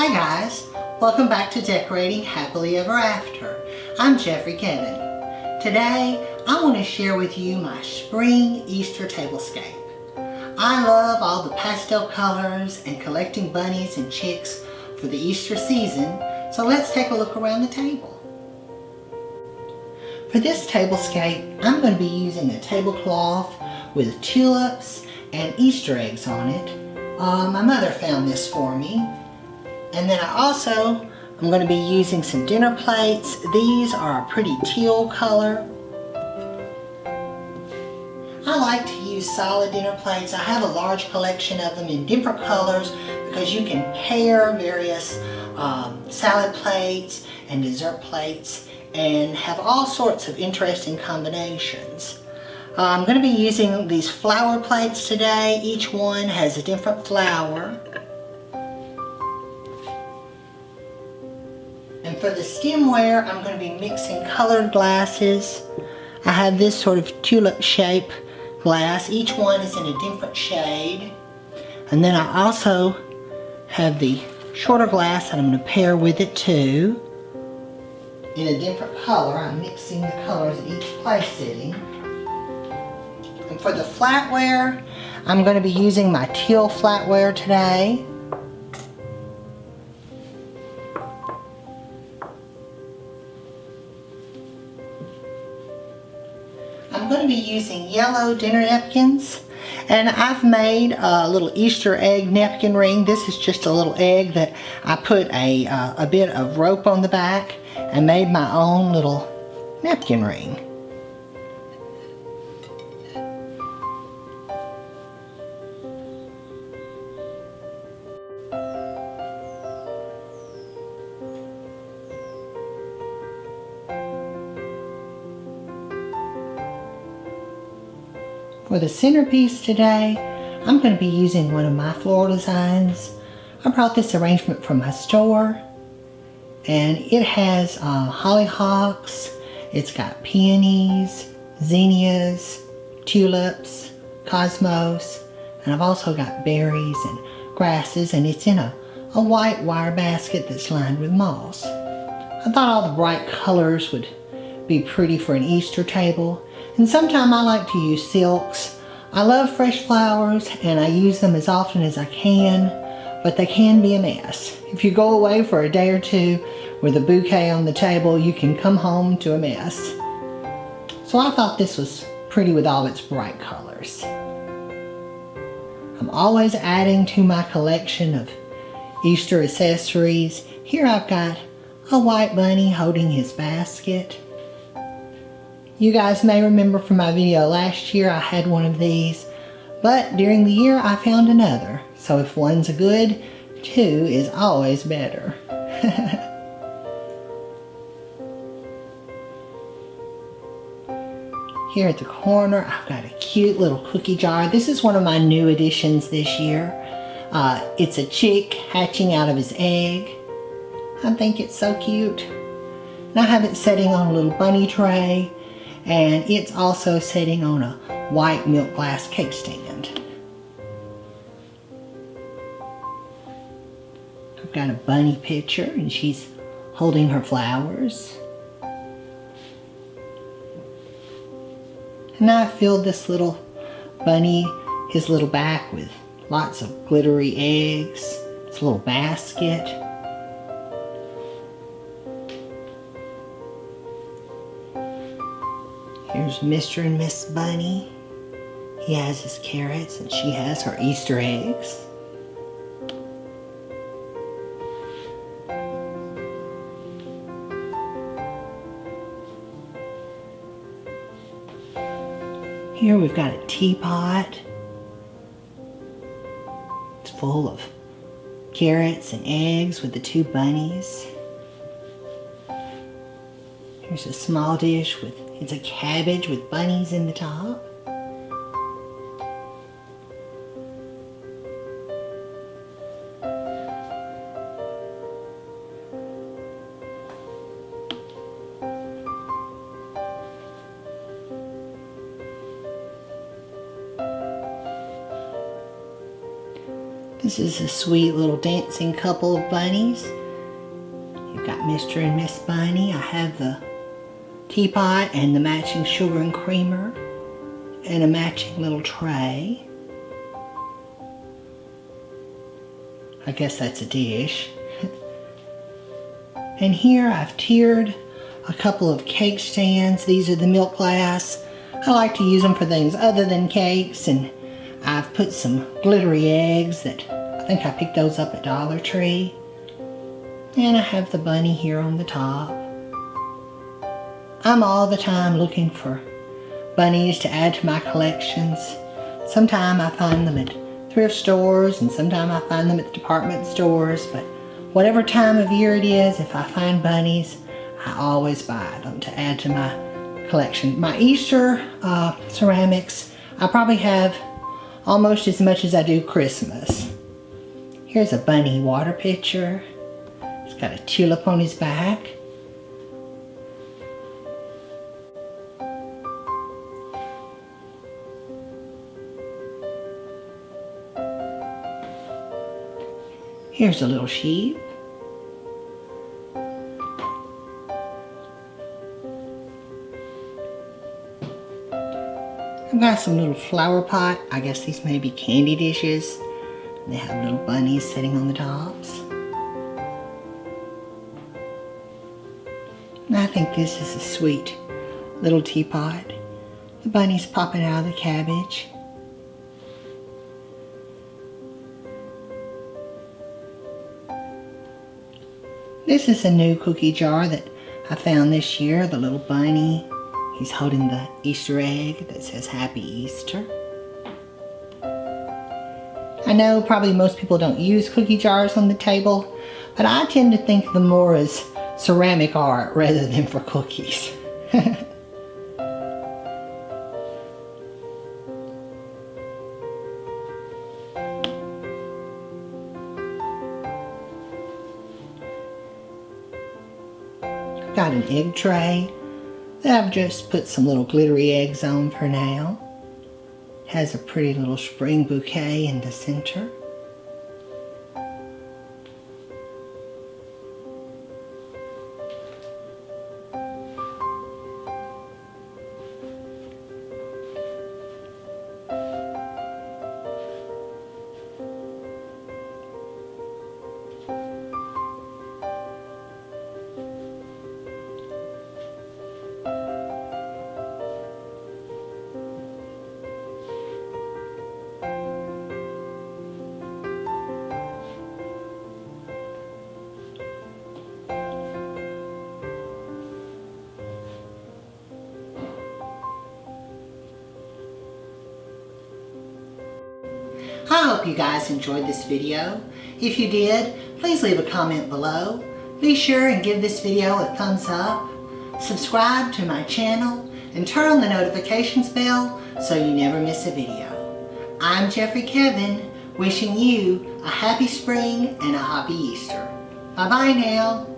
Hi guys, welcome back to Decorating Happily Ever After. I'm Jeffrey Kevin. Today I want to share with you my spring Easter tablescape. I love all the pastel colors and collecting bunnies and chicks for the Easter season, so let's take a look around the table. For this tablescape, I'm going to be using a tablecloth with tulips and Easter eggs on it. My mother found this for me. And then I'm going to be using some dinner plates. These are a pretty teal color. I like to use solid dinner plates. I have a large collection of them in different colors because you can pair various salad plates and dessert plates and have all sorts of interesting combinations. I'm going to be using these flower plates today. Each one has a different flower. And for the stemware, I'm going to be mixing colored glasses. I have this sort of tulip shape glass. Each one is in a different shade. And then I also have the shorter glass that I'm going to pair with it too. In a different color. I'm mixing the colors at each place sitting. And for the flatware, I'm going to be using my teal flatware today. I'm going to be using yellow dinner napkins, and I've made a little Easter egg napkin ring. This is just a little egg that I put a bit of rope on the back and made my own little napkin ring. For the centerpiece today, I'm going to be using one of my floral designs. I brought this arrangement from my store, and it has hollyhocks, it's got peonies, zinnias, tulips, cosmos, and I've also got berries and grasses, and it's in a white wire basket that's lined with moss. I thought all the bright colors would be pretty for an Easter table. And sometimes I like to use silks. I love fresh flowers and I use them as often as I can, but they can be a mess. If you go away for a day or two with a bouquet on the table, you can come home to a mess. So I thought this was pretty with all its bright colors. I'm always adding to my collection of Easter accessories. Here I've got a white bunny holding his basket. You guys may remember from my video last year I had one of these, but during the year I found another. So if one's a good, two is always better. Here at the corner I've got a cute little cookie jar. This is one of my new additions this year. It's a chick hatching out of his egg. I think it's so cute. And I have it setting on a little bunny tray. And it's also sitting on a white milk glass cake stand. I've got a bunny picture and she's holding her flowers. And I filled this little bunny, his little back, with lots of glittery eggs. It's a little basket. Here's Mr. and Miss Bunny. He has his carrots and she has her Easter eggs. Here we've got a teapot. It's full of carrots and eggs with the two bunnies. Here's a small dish with, it's a cabbage with bunnies in the top. This is a sweet little dancing couple of bunnies. You've got Mr. and Miss Bunny. I have the teapot and the matching sugar and creamer and a matching little tray. I guess that's a dish. And here I've tiered a couple of cake stands. These are the milk glass. I like to use them for things other than cakes, and I've put some glittery eggs that I think I picked those up at Dollar Tree. And I have the bunny here on the top. I'm all the time looking for bunnies to add to my collections. Sometimes I find them at thrift stores and sometimes I find them at the department stores, but whatever time of year it is, if I find bunnies, I always buy them to add to my collection. My Easter ceramics, I probably have almost as much as I do Christmas. Here's a bunny water pitcher. It's got a tulip on his back. Here's a little sheep. I've got some little flower pot. I guess these may be candy dishes. They have little bunnies sitting on the tops. And I think this is a sweet little teapot. The bunny's popping out of the cabbage. This is a new cookie jar that I found this year. The little bunny, he's holding the Easter egg that says Happy Easter. I know probably most people don't use cookie jars on the table, but I tend to think of them more as ceramic art rather than for cookies. Got an egg tray that I've just put some little glittery eggs on for now. It has a pretty little spring bouquet in the center. I hope you guys enjoyed this video. If you did, please leave a comment below. Be sure and give this video a thumbs up. Subscribe to my channel and turn on the notifications bell so you never miss a video. I'm Jeffrey Kevin, wishing you a happy spring and a happy Easter. Bye-bye now.